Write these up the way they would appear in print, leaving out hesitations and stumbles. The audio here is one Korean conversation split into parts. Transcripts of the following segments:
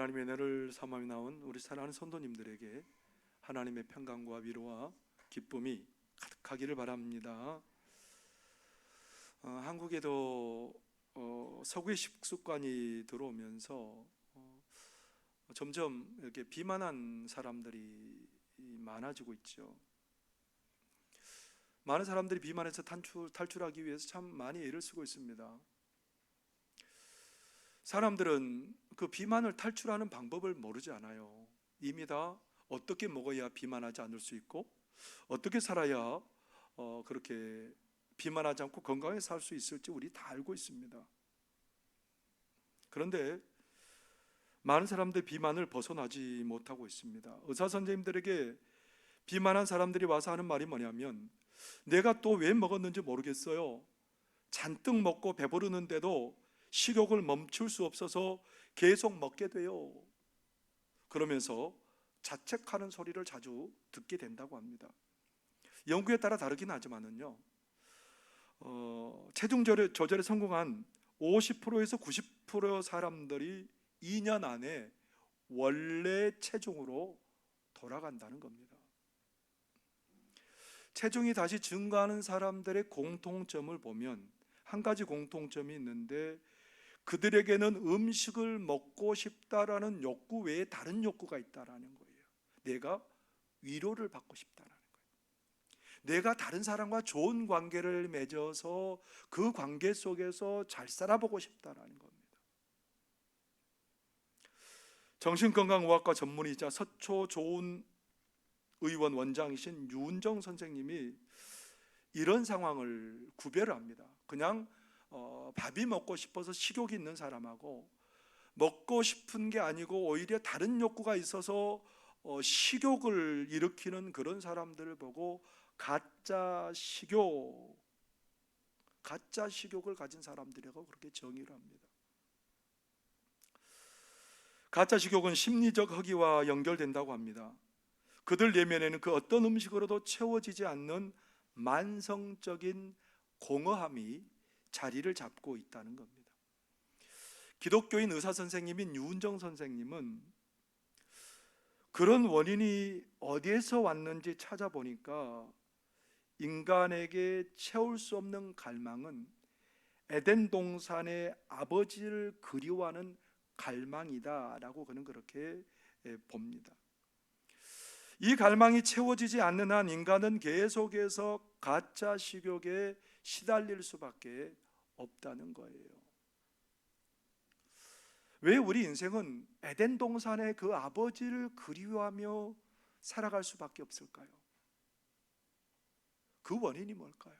하나님의 은혜를 삼아 나온 우리 사랑하는 성도님들에게 하나님의 평강과 위로와 기쁨이 가득하기를 바랍니다. 한국에도 서구의 식습관이 들어오면서 점점 이렇게 비만한 사람들이 많아지고 있죠. 많은 사람들이 비만에서 탈출하기 위해서 참 많이 애를 쓰고 있습니다. 사람들은 그 비만을 탈출하는 방법을 모르지 않아요. 이미 다 어떻게 먹어야 비만하지 않을 수 있고 어떻게 살아야 그렇게 비만하지 않고 건강하게 살 수 있을지 우리 다 알고 있습니다. 그런데 많은 사람들이 비만을 벗어나지 못하고 있습니다. 의사 선생님들에게 비만한 사람들이 와서 하는 말이 뭐냐면, 내가 또 왜 먹었는지 모르겠어요. 잔뜩 먹고 배부르는데도 식욕을 멈출 수 없어서 계속 먹게 돼요. 그러면서 자책하는 소리를 자주 듣게 된다고 합니다. 연구에 따라 다르긴 하지만은요, 체중 조절에 성공한 50%에서 90% 사람들이 2년 안에 원래 체중으로 돌아간다는 겁니다. 체중이 다시 증가하는 사람들의 공통점을 보면 한 가지 공통점이 있는데, 그들에게는 음식을 먹고 싶다라는 욕구 외에 다른 욕구가 있다라는 거예요. 내가 위로를 받고 싶다라는 거예요. 내가 다른 사람과 좋은 관계를 맺어서 그 관계 속에서 잘 살아보고 싶다라는 겁니다. 정신건강의학과 전문의자 서초조은 의원 원장이신 유은정 선생님이 이런 상황을 구별을 합니다. 그냥 밥이 먹고 싶어서 식욕이 있는 사람하고 먹고 싶은 게 아니고 오히려 다른 욕구가 있어서 식욕을 일으키는 그런 사람들을 보고 가짜 식욕을 가진 사람들이라고 그렇게 정의를 합니다. 가짜 식욕은 심리적 허기와 연결된다고 합니다. 그들 내면에는 그 어떤 음식으로도 채워지지 않는 만성적인 공허함이 자리를 잡고 있다는 겁니다. 기독교인 의사 선생님인 유은정 선생님은 그런 원인이 어디에서 왔는지 찾아보니까 인간에게 채울 수 없는 갈망은 에덴 동산의 아버지를 그리워하는 갈망이다라고 그는 그렇게 봅니다. 이 갈망이 채워지지 않는 한 인간은 계속해서 가짜 식욕에 시달릴 수밖에 없다는 거예요. 왜 우리 인생은 에덴 동산의 그 아버지를 그리워하며 살아갈 수밖에 없을까요? 그 원인이 뭘까요?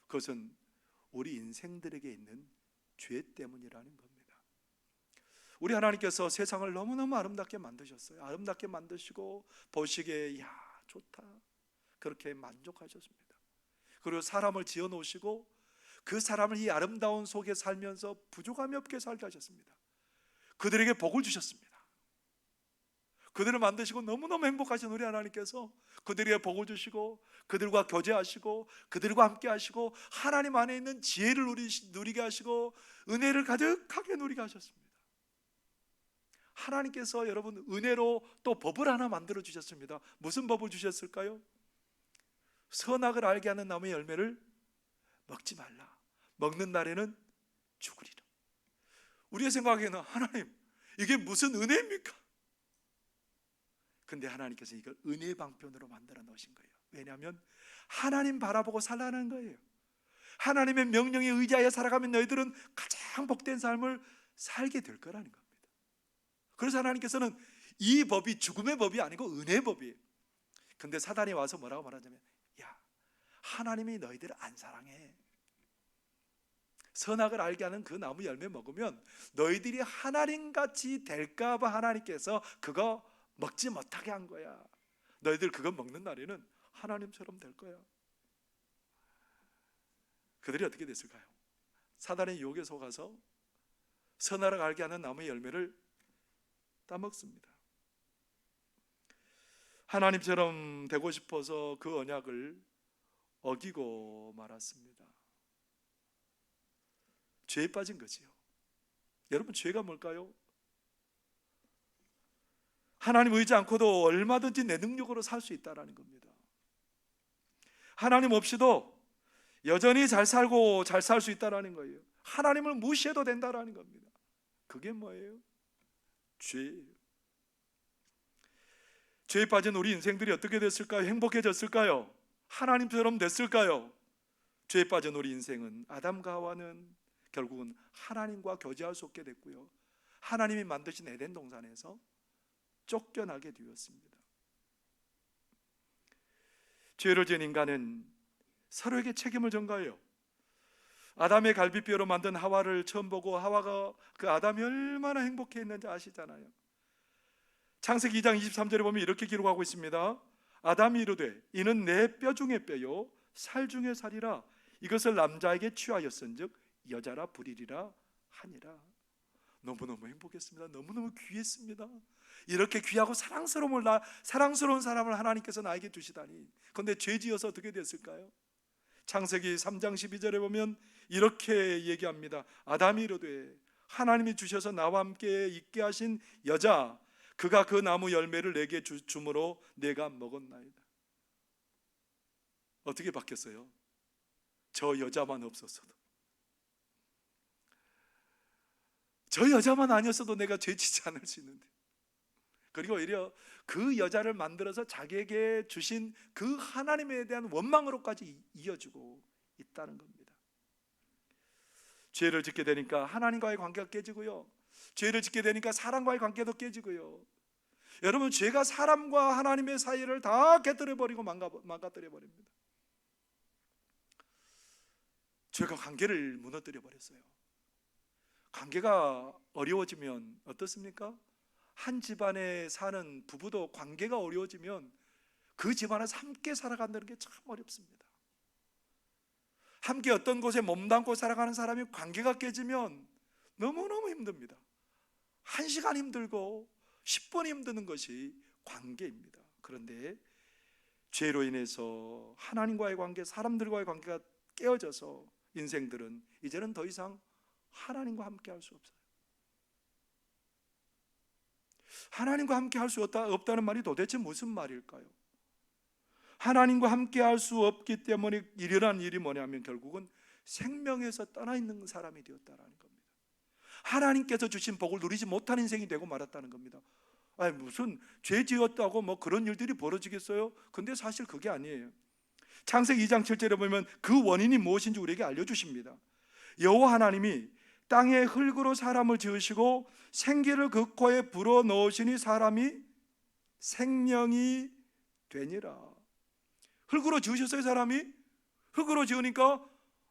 그것은 우리 인생들에게 있는 죄 때문이라는 겁니다. 우리 하나님께서 세상을 너무너무 아름답게 만드셨어요. 아름답게 만드시고 보시기에 야 좋다 그렇게 만족하셨습니다. 그리고 사람을 지어 놓으시고 그 사람을 이 아름다운 속에 살면서 부족함이 없게 살게 하셨습니다. 그들에게 복을 주셨습니다. 그들을 만드시고 너무너무 행복하신 우리 하나님께서 그들에게 복을 주시고 그들과 교제하시고 그들과 함께 하시고 하나님 안에 있는 지혜를 누리게 하시고 은혜를 가득하게 누리게 하셨습니다. 하나님께서 여러분 은혜로 또 법을 하나 만들어 주셨습니다. 무슨 법을 주셨을까요? 선악을 알게 하는 나무의 열매를 먹지 말라. 먹는 날에는 죽으리라. 우리의 생각에는 하나님 이게 무슨 은혜입니까? 근데 하나님께서 이걸 은혜 방편으로 만들어 놓으신 거예요. 왜냐하면 하나님 바라보고 살라는 거예요. 하나님의 명령에 의지하여 살아가면 너희들은 가장 복된 삶을 살게 될 거라는 겁니다. 그래서 하나님께서는 이 법이 죽음의 법이 아니고 은혜의 법이에요. 근데 사단이 와서 뭐라고 말하냐면, 야 하나님이 너희들을 안 사랑해. 선악을 알게 하는 그 나무 열매 먹으면 너희들이 하나님같이 될까 봐 하나님께서 그거 먹지 못하게 한 거야. 너희들 그거 먹는 날에는 하나님처럼 될 거야. 그들이 어떻게 됐을까요? 사단의 유혹에 속아서 선악을 알게 하는 나무의 열매를 따먹습니다. 하나님처럼 되고 싶어서 그 언약을 어기고 말았습니다. 죄에 빠진 거지요. 여러분 죄가 뭘까요? 하나님 의지 않고도 얼마든지 내 능력으로 살 수 있다는 겁니다. 하나님 없이도 여전히 잘 살고 잘 살 수 있다는 거예요. 하나님을 무시해도 된다는 겁니다. 그게 뭐예요? 죄예요. 죄에 빠진 우리 인생들이 어떻게 됐을까요? 행복해졌을까요? 하나님처럼 됐을까요? 죄에 빠진 우리 인생은 아담과 하와는 결국은 하나님과 교제할 수 없게 됐고요, 하나님이 만드신 에덴 동산에서 쫓겨나게 되었습니다. 죄를 지은 인간은 서로에게 책임을 전가해요. 아담의 갈비뼈로 만든 하와를 처음 보고 하와가 그 아담이 얼마나 행복해했는지 아시잖아요. 창세기 2장 23절에 보면 이렇게 기록하고 있습니다. 아담이 이르되 이는 내 뼈 중에 뼈요 살 중에 살이라 이것을 남자에게 취하였은즉 여자라 부리리라 하니라. 너무너무 행복했습니다. 너무너무 귀했습니다. 이렇게 귀하고 사랑스러운 사람을 하나님께서 나에게 주시다니. 그런데 죄지어서 어떻게 됐을까요? 창세기 3장 12절에 보면 이렇게 얘기합니다. 아담이 이르되 하나님이 주셔서 나와 함께 있게 하신 여자 그가 그 나무 열매를 내게 주므로 내가 먹었나이다. 어떻게 바뀌었어요? 저 여자만 없었어도, 저 여자만 아니었어도 내가 죄지지 않을 수 있는데, 그리고 오히려 그 여자를 만들어서 자기에게 주신 그 하나님에 대한 원망으로까지 이어지고 있다는 겁니다. 죄를 짓게 되니까 하나님과의 관계가 깨지고요, 죄를 짓게 되니까 사람과의 관계도 깨지고요. 여러분, 죄가 사람과 하나님의 사이를 다 깨뜨려버리고 망가뜨려버립니다. 죄가 관계를 무너뜨려버렸어요. 관계가 어려워지면 어떻습니까? 한 집안에 사는 부부도 관계가 어려워지면 그 집안에서 함께 살아간다는 게 참 어렵습니다. 함께 어떤 곳에 몸담고 살아가는 사람이 관계가 깨지면 너무너무 힘듭니다. 1시간 힘들고 10분 힘드는 것이 관계입니다. 그런데 죄로 인해서 하나님과의 관계, 사람들과의 관계가 깨어져서 인생들은 이제는 더 이상 하나님과 함께 할 수 없어요. 하나님과 함께 할 수 없다는 말이 도대체 무슨 말일까요? 하나님과 함께 할 수 없기 때문에 일어난 일이 뭐냐면 결국은 생명에서 떠나 있는 사람이 되었다는 겁니다. 하나님께서 주신 복을 누리지 못한 인생이 되고 말았다는 겁니다. 아니, 무슨 죄 지었다고 뭐 그런 일들이 벌어지겠어요? 근데 사실 그게 아니에요. 창세기 2장 7절에 보면 그 원인이 무엇인지 우리에게 알려주십니다. 여호와 하나님이 땅에 흙으로 사람을 지으시고 생기를 그 코에 불어넣으시니 사람이 생명이 되니라. 흙으로 지으셨어요. 사람이 흙으로 지으니까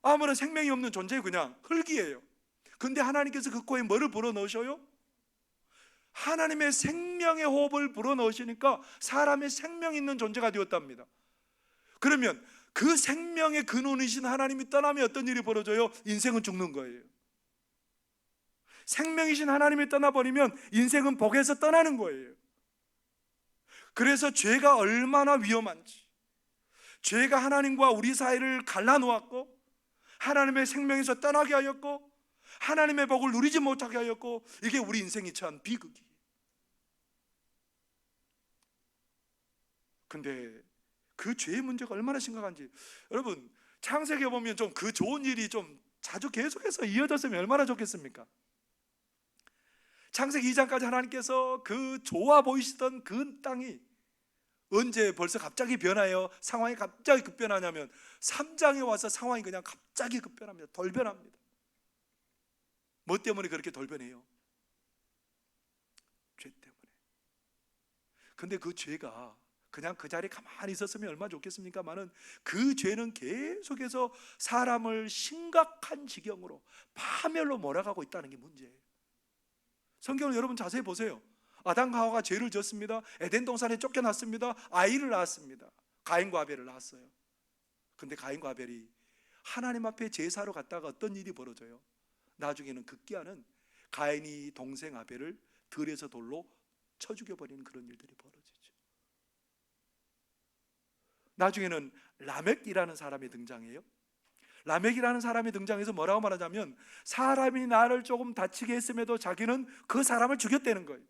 아무런 생명이 없는 존재예요. 그냥 흙이에요. 근데 하나님께서 그 코에 뭐를 불어넣으셔요? 하나님의 생명의 호흡을 불어넣으시니까 사람의 생명 있는 존재가 되었답니다. 그러면 그 생명의 근원이신 하나님이 떠나면 어떤 일이 벌어져요? 인생은 죽는 거예요. 생명이신 하나님이 떠나버리면 인생은 복에서 떠나는 거예요. 그래서 죄가 얼마나 위험한지, 죄가 하나님과 우리 사이를 갈라놓았고 하나님의 생명에서 떠나게 하였고 하나님의 복을 누리지 못하게 하였고, 이게 우리 인생이 처한 비극이에요. 근데 그 죄의 문제가 얼마나 심각한지 여러분, 창세기에 보면 좀 그 좋은 일이 좀 자주 계속해서 이어졌으면 얼마나 좋겠습니까? 창세기 2장까지 하나님께서 그 좋아 보이시던 그 땅이 언제 벌써 갑자기 변하여 상황이 갑자기 급변하냐면 3장에 와서 상황이 그냥 갑자기 급변합니다. 돌변합니다. 뭐 때문에 그렇게 돌변해요? 죄 때문에. 근데 그 죄가 그냥 그 자리에 가만히 있었으면 얼마나 좋겠습니까마는 그 죄는 계속해서 사람을 심각한 지경으로 파멸로 몰아가고 있다는 게 문제예요. 성경을 여러분 자세히 보세요. 아담과 하와가 죄를 지었습니다. 에덴 동산에 쫓겨났습니다. 아이를 낳았습니다. 가인과 아벨을 낳았어요. 근데 가인과 아벨이 하나님 앞에 제사로 갔다가 어떤 일이 벌어져요? 나중에는 급기야는 가인이 동생 아벨을 들에서 돌로 쳐 죽여버리는 그런 일들이 벌어지죠. 나중에는 라멕이라는 사람이 등장해요. 라멕이라는 사람이 등장해서 뭐라고 말하자면 사람이 나를 조금 다치게 했음에도 자기는 그 사람을 죽였다는 거예요.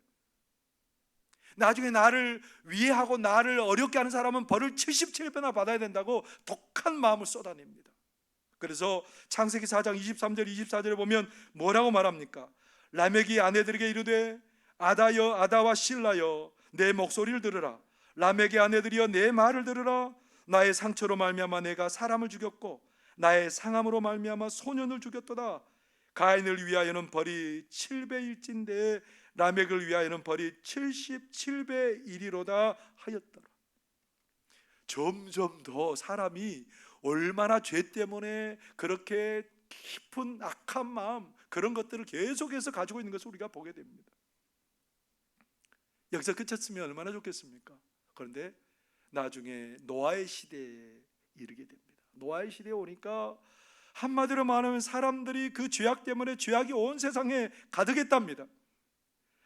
나중에 나를 위해하고 나를 어렵게 하는 사람은 벌을 77배나 받아야 된다고 독한 마음을 쏟아냅니다. 그래서 창세기 4장 23절 24절에 보면 뭐라고 말합니까? 라멕이 아내들에게 이르되 아다여 아다와 실라여 내 목소리를 들으라. 라멕의 아내들이여 내 말을 들으라. 나의 상처로 말미암아 내가 사람을 죽였고 나의 상함으로 말미암아 소년을 죽였도다. 가인을 위하여는 벌이 7배일진데 라멕을 위하여는 벌이 77배 일이로다 하였더라. 점점 더 사람이 얼마나 죄 때문에 그렇게 깊은 악한 마음, 그런 것들을 계속해서 가지고 있는 것을 우리가 보게 됩니다. 여기서 그쳤으면 얼마나 좋겠습니까? 그런데 나중에 노아의 시대에 이르게 됩니다. 노아의 시대에 오니까 한마디로 말하면 사람들이 그 죄악 때문에 죄악이 온 세상에 가득했답니다.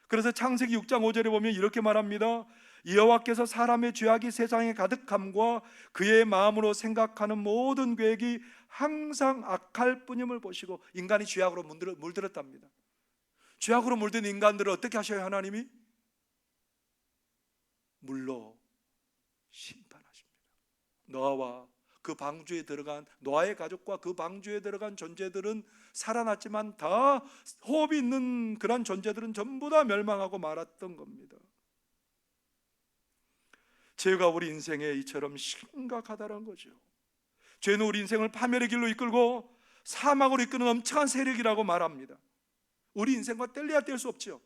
그래서 창세기 6장 5절에 보면 이렇게 말합니다. 여호와께서 사람의 죄악이 세상에 가득함과 그의 마음으로 생각하는 모든 계획이 항상 악할 뿐임을 보시고, 인간이 죄악으로 물들었답니다. 죄악으로 물든 인간들을 어떻게 하셔요? 하나님이 물로 심판하십니다. 노아와 그 방주에 들어간 노아의 가족과 그 방주에 들어간 존재들은 살아났지만 다 호흡이 있는 그런 존재들은 전부 다 멸망하고 말았던 겁니다. 죄가 우리 인생에 이처럼 심각하다는 거죠. 죄는 우리 인생을 파멸의 길로 이끌고 사막으로 이끄는 엄청난 세력이라고 말합니다. 우리 인생과 뗄래야 뗄 수 없죠.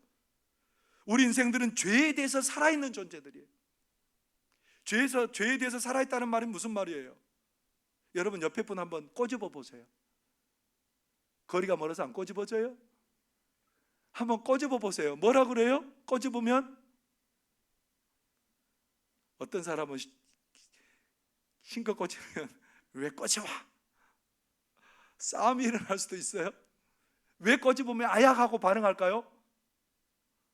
우리 인생들은 죄에 대해서 살아있는 존재들이에요. 죄에 대해서 살아있다는 말이 무슨 말이에요? 여러분 옆에 분 한번 꼬집어 보세요. 거리가 멀어서 안 꼬집어져요? 한번 꼬집어 보세요. 뭐라 그래요? 꼬집으면? 어떤 사람은 힘껏 꼬집으면 왜 꼬집어? 싸움이 일어날 수도 있어요. 왜 꼬집으면 아약하고 반응할까요?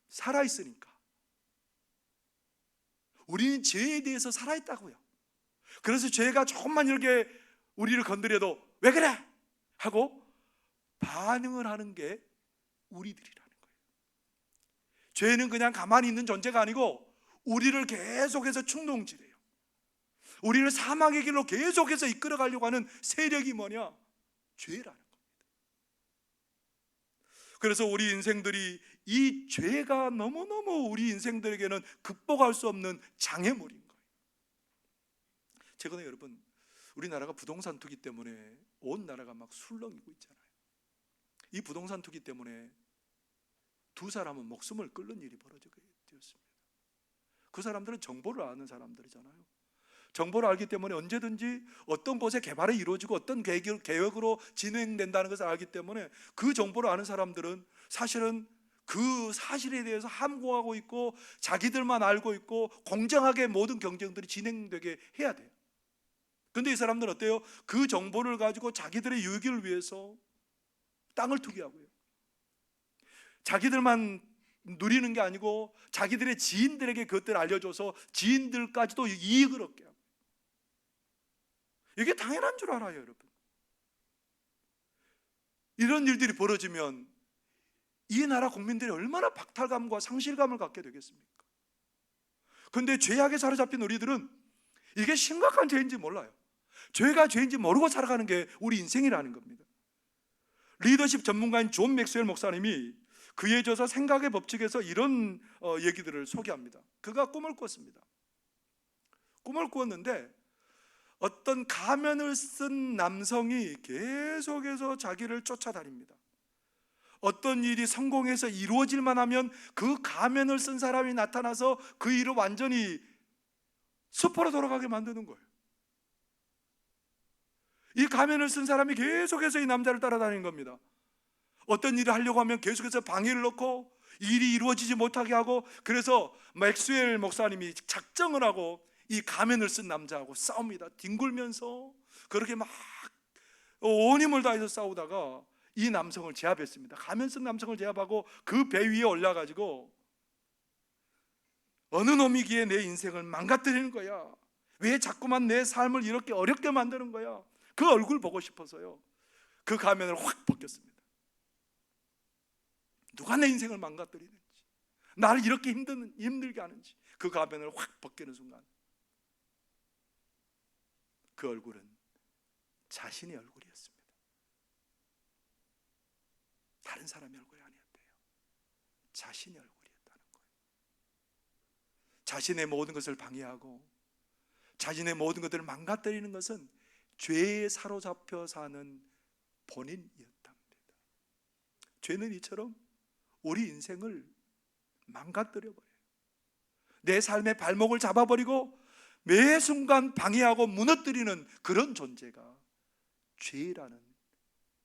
살아있으니까. 우리는 죄에 대해서 살아있다고요. 그래서 죄가 조금만 이렇게 우리를 건드려도 왜 그래? 하고 반응을 하는 게 우리들이라는 거예요. 죄는 그냥 가만히 있는 존재가 아니고 우리를 계속해서 충동질해요. 우리를 사망의 길로 계속해서 이끌어가려고 하는 세력이 뭐냐? 죄라는 겁니다. 그래서 우리 인생들이 이 죄가 너무너무 우리 인생들에게는 극복할 수 없는 장애물인 거예요. 최근에 여러분 우리나라가 부동산 투기 때문에 온 나라가 막 술렁이고 있잖아요. 이 부동산 투기 때문에 두 사람은 목숨을 끊는 일이 벌어지게 되었습니다. 그 사람들은 정보를 아는 사람들이잖아요. 정보를 알기 때문에 언제든지 어떤 곳에 개발이 이루어지고 어떤 계획으로 진행된다는 것을 알기 때문에 그 정보를 아는 사람들은 사실은 그 사실에 대해서 함구하고 있고 자기들만 알고 있고 공정하게 모든 경쟁들이 진행되게 해야 돼요. 그런데 이 사람들은 어때요? 그 정보를 가지고 자기들의 유익을 위해서 땅을 투기하고요. 자기들만 누리는 게 아니고 자기들의 지인들에게 그것들을 알려줘서 지인들까지도 이익을 얻게 하고, 이게 당연한 줄 알아요, 여러분. 이런 일들이 벌어지면 이 나라 국민들이 얼마나 박탈감과 상실감을 갖게 되겠습니까? 그런데 죄악에 사로잡힌 우리들은 이게 심각한 죄인지 몰라요. 죄가 죄인지 모르고 살아가는 게 우리 인생이라는 겁니다. 리더십 전문가인 존 맥스웰 목사님이 그에 져서 생각의 법칙에서 이런 얘기들을 소개합니다. 그가 꿈을 꿨습니다. 꿈을 꾸었는데 어떤 가면을 쓴 남성이 계속해서 자기를 쫓아다닙니다. 어떤 일이 성공해서 이루어질만 하면 그 가면을 쓴 사람이 나타나서 그 일을 완전히 수포로 돌아가게 만드는 거예요. 이 가면을 쓴 사람이 계속해서 이 남자를 따라다니는 겁니다. 어떤 일을 하려고 하면 계속해서 방해를 넣고 일이 이루어지지 못하게 하고, 그래서 맥스웰 목사님이 작정을 하고 이 가면을 쓴 남자하고 싸웁니다. 뒹굴면서 그렇게 막 온 힘을 다해서 싸우다가 이 남성을 제압했습니다. 가면 쓴 남성을 제압하고 그 배 위에 올라가지고 어느 놈이기에 내 인생을 망가뜨리는 거야? 왜 자꾸만 내 삶을 이렇게 어렵게 만드는 거야? 그 얼굴 보고 싶어서요, 그 가면을 확 벗겼습니다. 누가 내 인생을 망가뜨리는지, 나를 이렇게 힘들게 하는지. 그 가면을 확 벗기는 순간 그 얼굴은 자신의 얼굴이었습니다. 다른 사람의 얼굴이 아니었대요. 자신의 얼굴이었다는 거예요. 자신의 모든 것을 방해하고 자신의 모든 것들을 망가뜨리는 것은 죄에 사로잡혀 사는 본인이었답니다. 죄는 이처럼 우리 인생을 망가뜨려버려요. 내 삶의 발목을 잡아버리고 매 순간 방해하고 무너뜨리는 그런 존재가 죄라는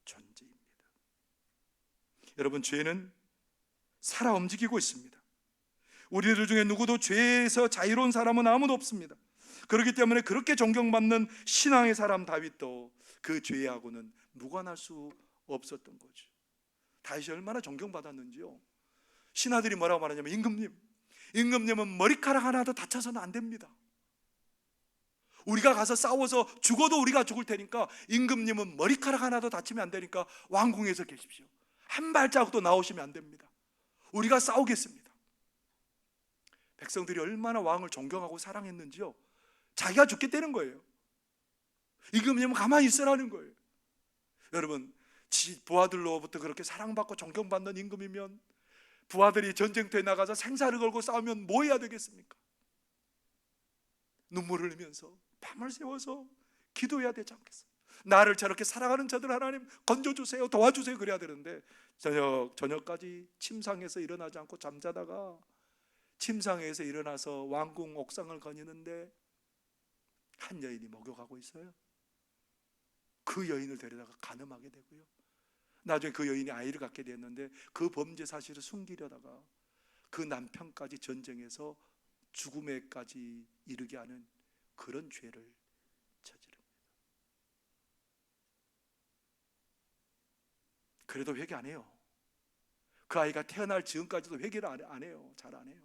존재입니다. 여러분, 죄는 살아 움직이고 있습니다. 우리들 중에 누구도 죄에서 자유로운 사람은 아무도 없습니다. 그렇기 때문에 그렇게 존경받는 신앙의 사람 다윗도 그 죄하고는 무관할 수 없었던 거죠. 다윗이 얼마나 존경받았는지요. 신하들이 뭐라고 말하냐면, 임금님은 머리카락 하나도 다쳐서는 안 됩니다. 우리가 가서 싸워서 죽어도 우리가 죽을 테니까 임금님은 머리카락 하나도 다치면 안 되니까 왕궁에서 계십시오. 한 발자국도 나오시면 안 됩니다. 우리가 싸우겠습니다. 백성들이 얼마나 왕을 존경하고 사랑했는지요. 자기가 죽겠다는 거예요. 임금님은 가만히 있으라는 거예요. 여러분, 부하들로부터 그렇게 사랑받고 존경받는 임금이면 부하들이 전쟁터에 나가서 생사를 걸고 싸우면 뭐 해야 되겠습니까? 눈물을 흘리면서 밤을 새워서 기도해야 되지 않겠어요? 나를 저렇게 사랑하는 저들 하나님 건져주세요, 도와주세요 그래야 되는데 저녁까지 침상에서 일어나지 않고 잠자다가 침상에서 일어나서 왕궁 옥상을 거니는데 한 여인이 목욕하고 있어요. 그 여인을 데려다가 간음하게 되고요. 나중에 그 여인이 아이를 갖게 됐는데 그 범죄 사실을 숨기려다가 그 남편까지 전쟁에서 죽음에까지 이르게 하는 그런 죄를 저지릅니다. 그래도 회개 안 해요. 그 아이가 태어날 즈음까지도 회개를 안 해요. 잘 안 해요.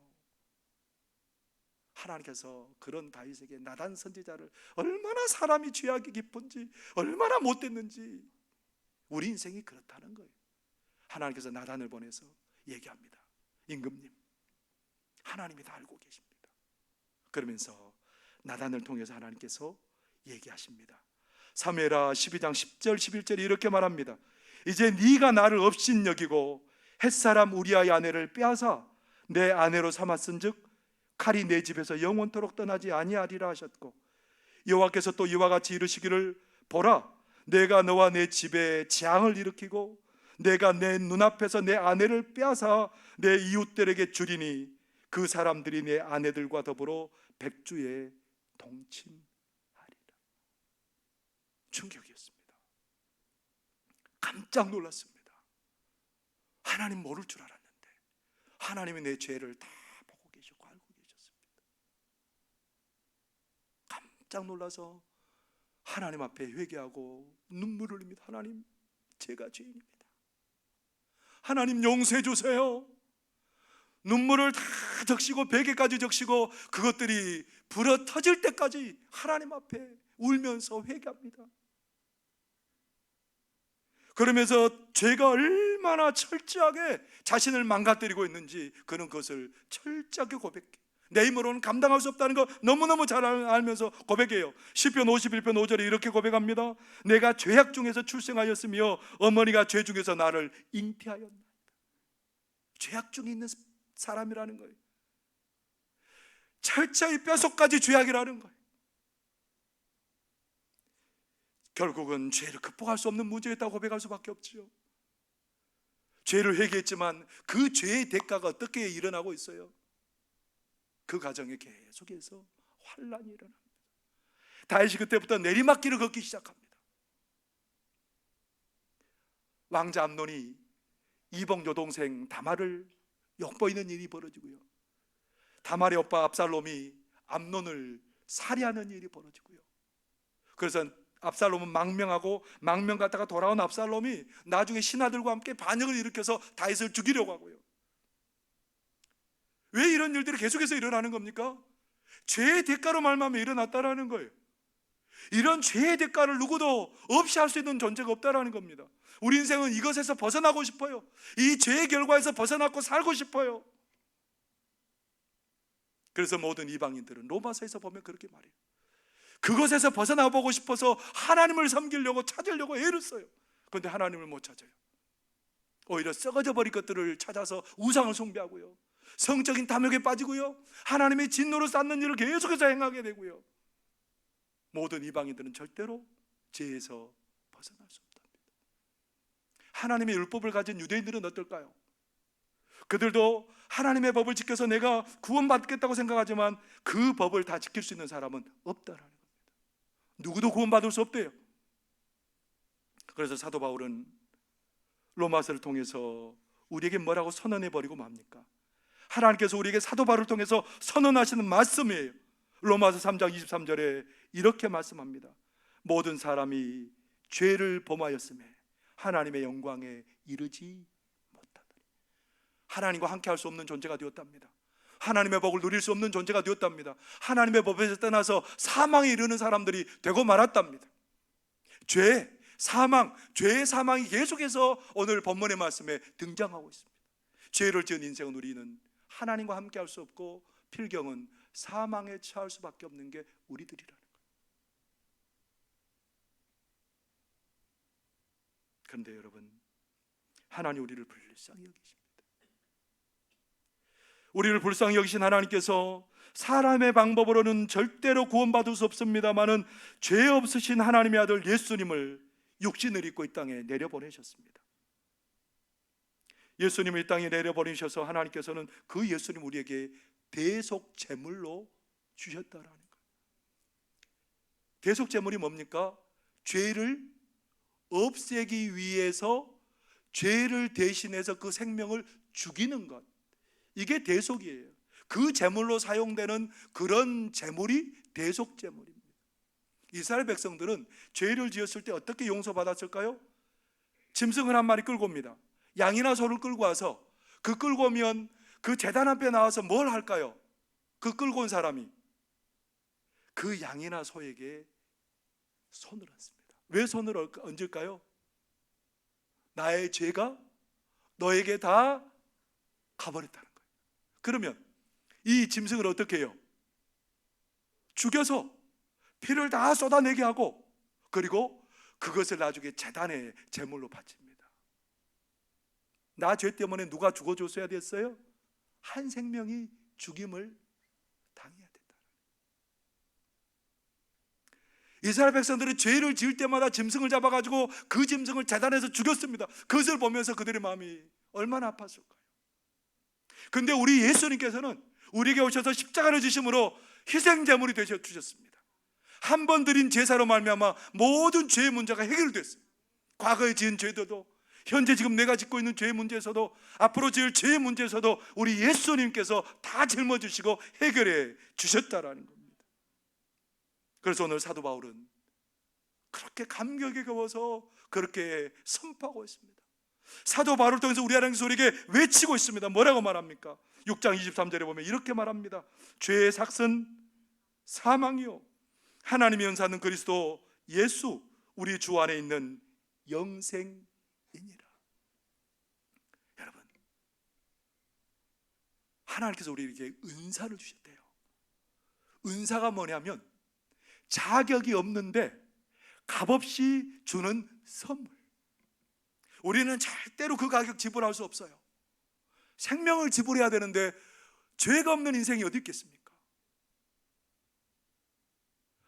하나님께서 그런 다윗에게 나단 선지자를 얼마나 사람이 죄악이 깊은지, 얼마나 못됐는지, 우리 인생이 그렇다는 거예요. 하나님께서 나단을 보내서 얘기합니다. 임금님, 하나님이 다 알고 계십니다. 그러면서 나단을 통해서 하나님께서 얘기하십니다. 사무엘하 12장 10절 11절에 이렇게 말합니다. 이제 네가 나를 업신여기고 햇사람 우리아의 아내를 빼앗아 내 아내로 삼았은즉 칼이 내 집에서 영원토록 떠나지 아니하리라 하셨고, 여호와께서 또 이와 같이 이르시기를, 보라, 내가 너와 내 집에 재앙을 일으키고 내가 내 눈앞에서 내 아내를 빼앗아 내 이웃들에게 주리니 그 사람들이 내 아내들과 더불어 백주에 동침하리라. 충격이었습니다. 깜짝 놀랐습니다. 하나님 모를 줄 알았는데 하나님이 내 죄를 다 보고 계셨고 알고 계셨습니다. 깜짝 놀라서 하나님 앞에 회개하고 눈물을 흘립니다. 하나님, 제가 죄인입니다. 하나님 용서해 주세요. 눈물을 다 적시고 베개까지 적시고 그것들이 불어 터질 때까지 하나님 앞에 울면서 회개합니다. 그러면서 죄가 얼마나 철저하게 자신을 망가뜨리고 있는지 그는 그것을 철저하게 고백해요. 내 힘으로는 감당할 수 없다는 거 너무너무 잘 알면서 고백해요. 시편 51편 5절에 이렇게 고백합니다. 내가 죄악 중에서 출생하였으며 어머니가 죄 중에서 나를 잉태하였나이다. 죄악 중에 있는 사람이라는 거예요. 철저히 뼛속까지 죄악이라는 거예요. 결국은 죄를 극복할 수 없는 문제였다고 고백할 수밖에 없죠. 죄를 회개했지만 그 죄의 대가가 어떻게 일어나고 있어요? 그 가정에 계속해서 환란이 일어납니다. 다윗이 그때부터 내리막길을 걷기 시작합니다. 왕자 암논이 이복 여동생 다말을 엿보이는 일이 벌어지고요, 다말의 오빠 압살롬이 암논을 살해하는 일이 벌어지고요. 그래서 압살롬은 망명 갔다가 돌아온 압살롬이 나중에 신하들과 함께 반역을 일으켜서 다윗을 죽이려고 하고요. 왜 이런 일들이 계속해서 일어나는 겁니까? 죄의 대가로 말미암아 일어났다라는 거예요. 이런 죄의 대가를 누구도 없이 할 수 있는 존재가 없다라는 겁니다. 우리 인생은 이것에서 벗어나고 싶어요. 이 죄의 결과에서 벗어나고 살고 싶어요. 그래서 모든 이방인들은 로마서에서 보면 그렇게 말해요. 그것에서 벗어나 보고 싶어서 하나님을 섬기려고 찾으려고 애를 써요. 그런데 하나님을 못 찾아요. 오히려 썩어져 버린 것들을 찾아서 우상을 숭배하고요, 성적인 탐욕에 빠지고요, 하나님의 진노를 쌓는 일을 계속해서 행하게 되고요, 모든 이방인들은 절대로 죄에서 벗어날 수 없답니다. 하나님의 율법을 가진 유대인들은 어떨까요? 그들도 하나님의 법을 지켜서 내가 구원받겠다고 생각하지만 그 법을 다 지킬 수 있는 사람은 없다라는 겁니다. 누구도 구원받을 수 없대요. 그래서 사도 바울은 로마서를 통해서 우리에게 뭐라고 선언해버리고 맙니까? 하나님께서 우리에게 사도 바울을 통해서 선언하시는 말씀이에요. 로마서 3장 23절에 이렇게 말씀합니다. 모든 사람이 죄를 범하였음에 하나님의 영광에 이르지 못하더니. 하나님과 함께 할 수 없는 존재가 되었답니다. 하나님의 복을 누릴 수 없는 존재가 되었답니다. 하나님의 법에서 떠나서 사망에 이르는 사람들이 되고 말았답니다. 죄, 사망, 죄의 사망이 계속해서 오늘 본문의 말씀에 등장하고 있습니다. 죄를 지은 인생은 우리는 하나님과 함께 할 수 없고 필경은 사망에 처할 수밖에 없는 게 우리들이라는 거예요. 그런데 여러분, 하나님 우리를 불쌍히 여기십니다. 우리를 불쌍히 여기신 하나님께서 사람의 방법으로는 절대로 구원받을 수 없습니다마는 죄 없으신 하나님의 아들 예수님을 육신을 입고 이 땅에 내려보내셨습니다. 예수님을 이 땅에 내려보내셔서 하나님께서는 그 예수님 우리에게 대속 제물로 주셨다라는 거예요. 대속 제물이 뭡니까? 죄를 없애기 위해서 죄를 대신해서 그 생명을 죽이는 것, 이게 대속이에요. 그 제물로 사용되는 그런 제물이 대속 제물입니다. 이스라엘 백성들은 죄를 지었을 때 어떻게 용서받았을까요? 짐승을 한 마리 끌고 옵니다. 양이나 소를 끌고 와서 그 끌고 오면 그 제단 앞에 나와서 뭘 할까요? 그 끌고 온 사람이 그 양이나 소에게 손을 얹습니다. 왜 손을 얹을까요? 나의 죄가 너에게 다 가버렸다는 거예요. 그러면 이 짐승을 어떻게 해요? 죽여서 피를 다 쏟아내게 하고, 그리고 그것을 나중에 제단의 제물로 바칩니다. 나 죄 때문에 누가 죽어줬어야 됐어요? 한 생명이 죽임을 당해야 된다. 이스라엘 백성들은 죄를 지을 때마다 짐승을 잡아가지고 그 짐승을 제단에서 죽였습니다. 그것을 보면서 그들의 마음이 얼마나 아팠을까요? 근데 우리 예수님께서는 우리에게 오셔서 십자가를 지심으로 희생제물이 되셔 주셨습니다. 한 번 드린 제사로 말미암아 모든 죄의 문제가 해결됐어요. 과거에 지은 죄도, 현재 지금 내가 짓고 있는 죄의 문제에서도, 앞으로 지을 죄의 문제에서도 우리 예수님께서 다 짊어지시고 해결해 주셨다라는 겁니다. 그래서 오늘 사도 바울은 그렇게 감격에 겨워서 그렇게 선포하고 있습니다. 사도 바울을 통해서 우리 하나님께서 우리에게 외치고 있습니다. 뭐라고 말합니까? 6장 23절에 보면 이렇게 말합니다. 죄의 삭은 사망이요, 하나님의 연사는 그리스도 예수 우리 주 안에 있는 영생이니라. 여러분, 하나님께서 우리에게 은사를 주셨대요. 은사가 뭐냐면 자격이 없는데 값없이 주는 선물. 우리는 절대로 그 가격 지불할 수 없어요. 생명을 지불해야 되는데 죄가 없는 인생이 어디 있겠습니까?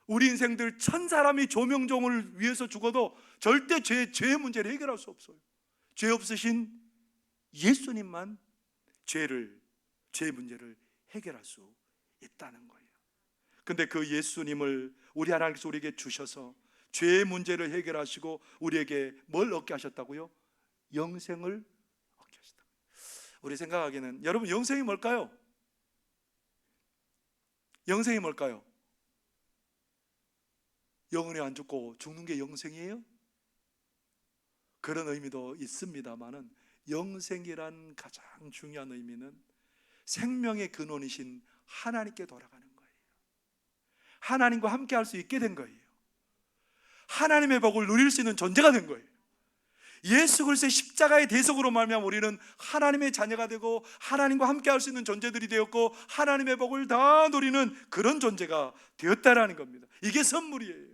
우리 인생들 1000사람이 조명종을 위해서 죽어도 절대 죄의 문제를 해결할 수 없어요. 죄 없으신 예수님만 죄의 문제를 해결할 수 있다는 거예요. 근데 그 예수님을 우리 하나님께서 우리에게 주셔서 죄의 문제를 해결하시고 우리에게 뭘 얻게 하셨다고요? 영생을 얻게 하셨다. 우리 생각하기에는, 여러분, 영생이 뭘까요? 영생이 뭘까요? 영원히 안 죽고 죽는 게 영생이에요? 그런 의미도 있습니다만은 영생이란 가장 중요한 의미는 생명의 근원이신 하나님께 돌아가는 거예요. 하나님과 함께 할 수 있게 된 거예요. 하나님의 복을 누릴 수 있는 존재가 된 거예요. 예수 그리스도의 십자가의 대속으로 말미암아 우리는 하나님의 자녀가 되고 하나님과 함께 할 수 있는 존재들이 되었고 하나님의 복을 다 누리는 그런 존재가 되었다라는 겁니다. 이게 선물이에요.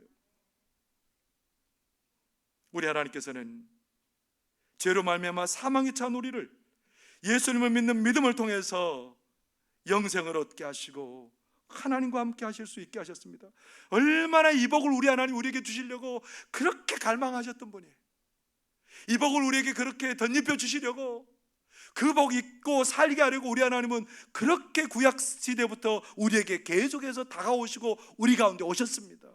우리 하나님께서는 죄로 말미암아 사망에 처한 우리를 예수님을 믿는 믿음을 통해서 영생을 얻게 하시고 하나님과 함께 하실 수 있게 하셨습니다. 얼마나 이 복을 우리 하나님 우리에게 주시려고 그렇게 갈망하셨던 분이에요. 이 복을 우리에게 그렇게 덧입혀 주시려고 그 복 입고 살게 하려고 우리 하나님은 그렇게 구약 시대부터 우리에게 계속해서 다가오시고 우리 가운데 오셨습니다.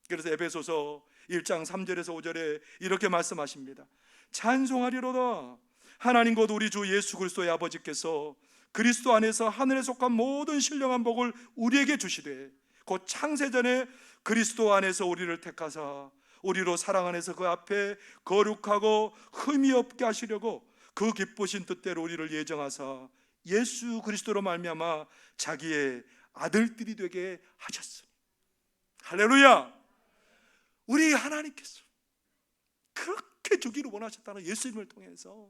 그래서 에베소서 1장 3절에서 5절에 이렇게 말씀하십니다. 찬송하리로다 하나님 곧 우리 주 예수 그리스도의 아버지께서 그리스도 안에서 하늘에 속한 모든 신령한 복을 우리에게 주시되 곧 창세전에 그리스도 안에서 우리를 택하사 우리로 사랑 안에서 그 앞에 거룩하고 흠이 없게 하시려고 그 기쁘신 뜻대로 우리를 예정하사 예수 그리스도로 말미암아 자기의 아들들이 되게 하셨습니다. 할렐루야. 우리 하나님께서 그렇게 주기를 원하셨다는 예수님을 통해서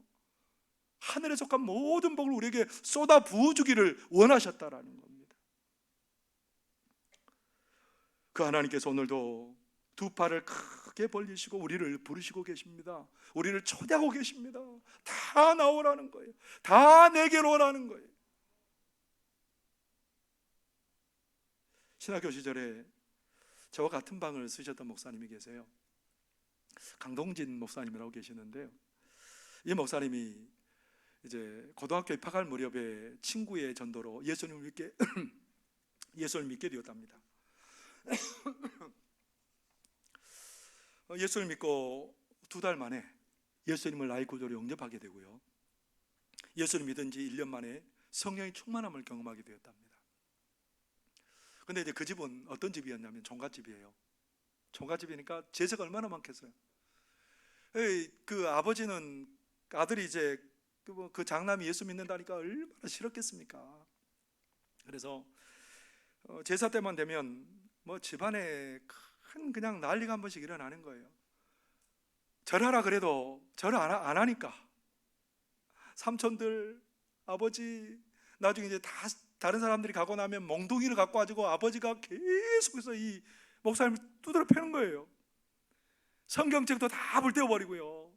하늘에 속한 모든 복을 우리에게 쏟아 부어주기를 원하셨다라는 겁니다. 그 하나님께서 오늘도 두 팔을 크게 벌리시고 우리를 부르시고 계십니다. 우리를 초대하고 계십니다. 다 나오라는 거예요. 다 내게로 오라는 거예요. 신학교 시절에 저와 같은 방을 쓰셨던 목사님이 계세요. 강동진 목사님이라고 계시는데요. 이 목사님이 이제 고등학교 입학할 무렵에 친구의 전도로 예수님을 믿게 되었답니다. 예수를 믿고 2달 만에 예수님을 나의 구주로 영접하게 되고요. 예수를 믿은 지 1년 만에 성령의 충만함을 경험하게 되었답니다. 근데 이제 그 집은 어떤 집이었냐면 종갓집이에요. 종갓집이니까 재세가 얼마나 많겠어요. 그 아버지는 아들이 이제 그 장남이 예수 믿는다니까 얼마나 싫었겠습니까? 그래서 제사 때만 되면 뭐 집안에 큰 그냥 난리가 한 번씩 일어나는 거예요. 절하라 그래도 절을 안 하니까 삼촌들, 아버지 나중에 이제 다 다른 사람들이 가고 나면 몽둥이를 갖고 와가지고 아버지가 계속해서 이 목사님을 두드려 패는 거예요. 성경책도 다 불태워버리고요.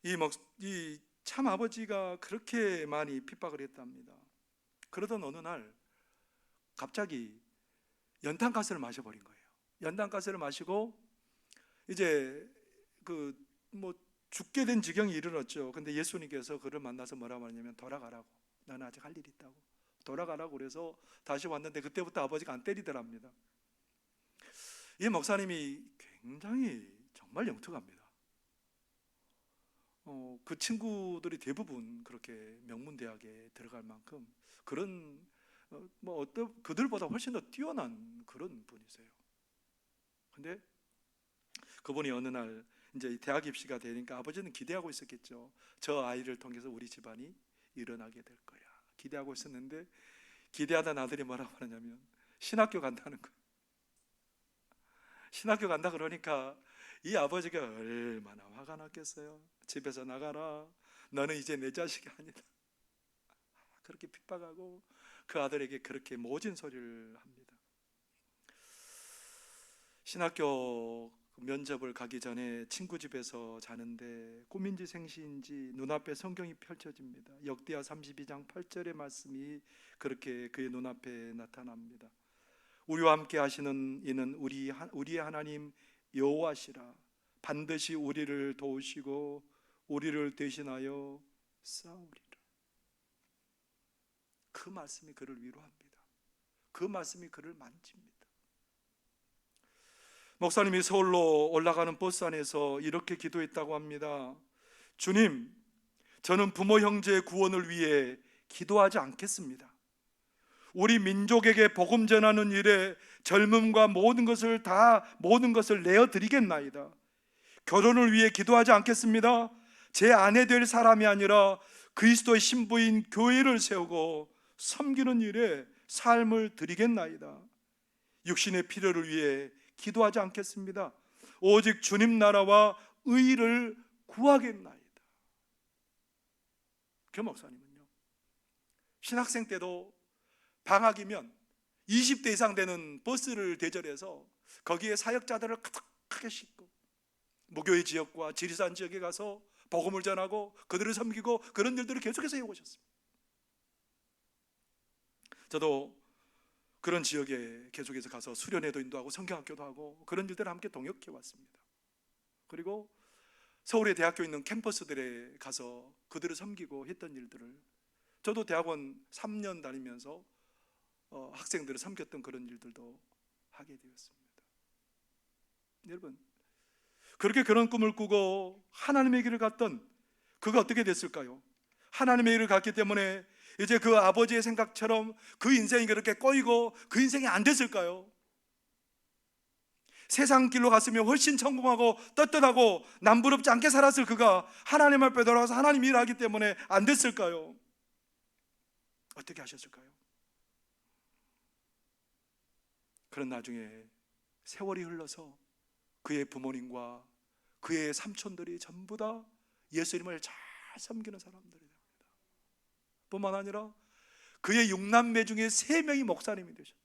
이 참 아버지가 그렇게 많이 핍박을 했답니다. 그러던 어느 날 갑자기 연탄가스를 마셔버린 거예요. 연탄가스를 마시고 이제 죽게 된 지경이 이르렀죠. 근데 예수님께서 그를 만나서 뭐라고 하냐면 돌아가라고, 나는 아직 할 일이 있다고, 돌아가라고 그래서 다시 왔는데 그때부터 아버지가 안 때리더랍니다. 이 목사님이 굉장히 정말 영특합니다. 그 친구들이 대부분 그렇게 명문대학에 들어갈 만큼 그런 그들보다 훨씬 더 뛰어난 그런 분이세요. 근데 그분이 어느 날 이제 대학 입시가 되니까 아버지는 기대하고 있었겠죠. 저 아이를 통해서 우리 집안이 일어나게 될 거야 기대하고 있었는데, 기대하던 아들이 뭐라고 하냐면 신학교 간다는 거예요. 신학교 간다 그러니까 이 아버지가 얼마나 화가 났겠어요. 집에서 나가라, 너는 이제 내 자식이 아니다, 그렇게 핍박하고 그 아들에게 그렇게 모진 소리를 합니다. 신학교 면접을 가기 전에 친구 집에서 자는데 꿈인지 생시인지 눈앞에 성경이 펼쳐집니다. 역대하 32장 8절의 말씀이 그렇게 그의 눈앞에 나타납니다. 우리와 함께 하시는 이는 우리의 하나님 여호와시라. 반드시 우리를 도우시고 우리를 대신하여 싸우리라. 그 말씀이 그를 위로합니다. 그 말씀이 그를 만집니다. 목사님이 서울로 올라가는 버스 안에서 이렇게 기도했다고 합니다. 주님, 저는 부모 형제의 구원을 위해 기도하지 않겠습니다. 우리 민족에게 복음 전하는 일에 젊음과 모든 것을 내어드리겠나이다. 결혼을 위해 기도하지 않겠습니다. 제 아내 될 사람이 아니라 그리스도의 신부인 교회를 세우고 섬기는 일에 삶을 드리겠나이다. 육신의 필요를 위해 기도하지 않겠습니다. 오직 주님 나라와 의를 구하겠나이다. 그 목사님은요, 신학생 때도 방학이면 20대 이상 되는 버스를 대절해서 거기에 사역자들을 가득하게 싣고 무교의 지역과 지리산 지역에 가서 복음을 전하고 그들을 섬기고 그런 일들을 계속해서 해오셨습니다. 저도 그런 지역에 계속해서 가서 수련회도 인도하고 성경학교도 하고 그런 일들을 함께 동역해 왔습니다. 그리고 서울의 대학교 있는 캠퍼스들에 가서 그들을 섬기고 했던 일들을, 저도 대학원 3년 다니면서 학생들을 섬겼던 그런 일들도 하게 되었습니다. 여러분, 그렇게 그런 꿈을 꾸고 하나님의 길을 갔던 그가 어떻게 됐을까요? 하나님의 길을 갔기 때문에 이제 그 아버지의 생각처럼 그 인생이 그렇게 꼬이고 그 인생이 안 됐을까요? 세상 길로 갔으면 훨씬 성공하고 떳떳하고 남부럽지 않게 살았을 그가 하나님 앞에 돌아가서 하나님 일을 하기 때문에 안 됐을까요? 어떻게 하셨을까요? 그런 나중에 세월이 흘러서 그의 부모님과 그의 삼촌들이 전부 다 예수님을 잘 섬기는 사람들이 됩니다. 뿐만 아니라 그의 6남매 중에 3명이 목사님이 되셨다.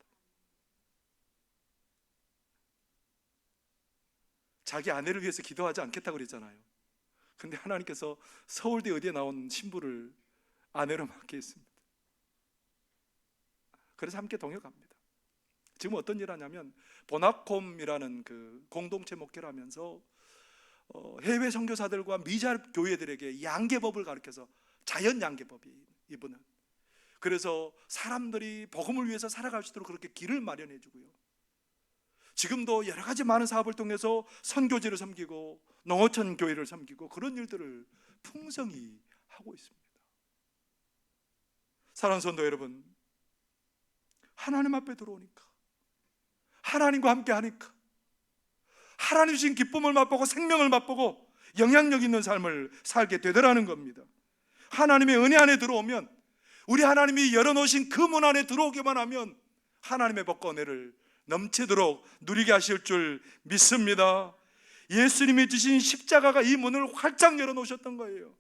자기 아내를 위해서 기도하지 않겠다고 그랬잖아요. 근데 하나님께서 서울대 의대에 나온 신부를 아내로 맡게 했습니다. 그래서 함께 동역합니다. 지금 어떤 일을 하냐면 보나콤이라는 그 공동체 목회를 하면서 해외 선교사들과 미자 교회들에게 양계법을 가르쳐서, 자연 양계법이 이분은, 그래서 사람들이 복음을 위해서 살아갈 수 있도록 그렇게 길을 마련해 주고요. 지금도 여러 가지 많은 사업을 통해서 선교지를 섬기고 농어촌 교회를 섬기고 그런 일들을 풍성히 하고 있습니다. 사랑하는 성도 여러분, 하나님 앞에 들어오니까, 하나님과 함께 하니까, 하나님 주신 기쁨을 맛보고 생명을 맛보고 영향력 있는 삶을 살게 되더라는 겁니다. 하나님의 은혜 안에 들어오면, 우리 하나님이 열어놓으신 그 문 안에 들어오기만 하면 하나님의 복과 은혜를 넘치도록 누리게 하실 줄 믿습니다. 예수님이 주신 십자가가 이 문을 활짝 열어놓으셨던 거예요.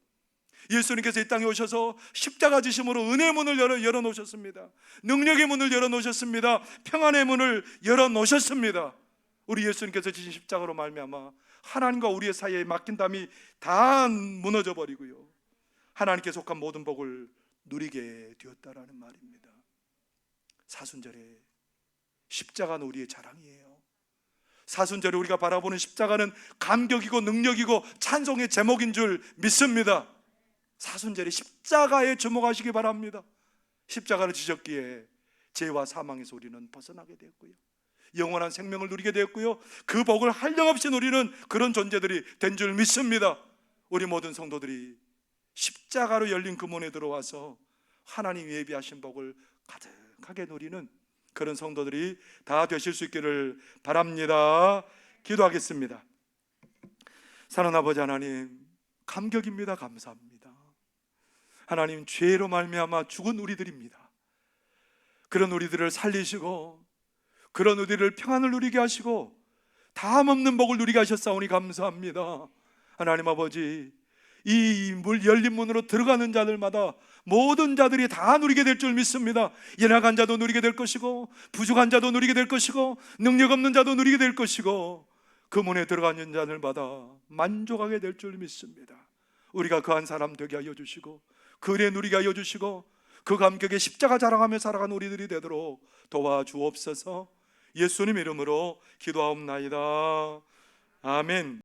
예수님께서 이 땅에 오셔서 십자가 지심으로 은혜의 문을 열어놓으셨습니다. 능력의 문을 열어놓으셨습니다. 평안의 문을 열어놓으셨습니다. 우리 예수님께서 지신 십자가로 말미암아 하나님과 우리의 사이에 막힌 담이 다 무너져 버리고요, 하나님께 속한 모든 복을 누리게 되었다라는 말입니다. 사순절에 십자가는 우리의 자랑이에요. 사순절에 우리가 바라보는 십자가는 감격이고 능력이고 찬송의 제목인 줄 믿습니다. 사순절에 십자가에 주목하시기 바랍니다. 십자가를 지셨기에 죄와 사망에서 우리는 벗어나게 되었고요, 영원한 생명을 누리게 되었고요, 그 복을 한량없이 누리는 그런 존재들이 된 줄 믿습니다. 우리 모든 성도들이 십자가로 열린 그 문에 들어와서 하나님 예비하신 복을 가득하게 누리는 그런 성도들이 다 되실 수 있기를 바랍니다. 기도하겠습니다. 사랑하는 아버지 하나님, 감격입니다. 감사합니다. 하나님, 죄로 말미암아 죽은 우리들입니다. 그런 우리들을 살리시고 그런 우리들을 평안을 누리게 하시고 다함 없는 복을 누리게 하셨사오니 감사합니다. 하나님 아버지, 이 열린 문으로 들어가는 자들마다 모든 자들이 다 누리게 될 줄 믿습니다. 연약한 자도 누리게 될 것이고 부족한 자도 누리게 될 것이고 능력 없는 자도 누리게 될 것이고 그 문에 들어가는 자들마다 만족하게 될 줄 믿습니다. 우리가 그 한 사람 되게 하여 주시고 그 은혜 누리게 하여 주시고 그 감격에 십자가 자랑하며 살아가는 우리들이 되도록 도와주옵소서. 예수님 이름으로 기도하옵나이다. 아멘.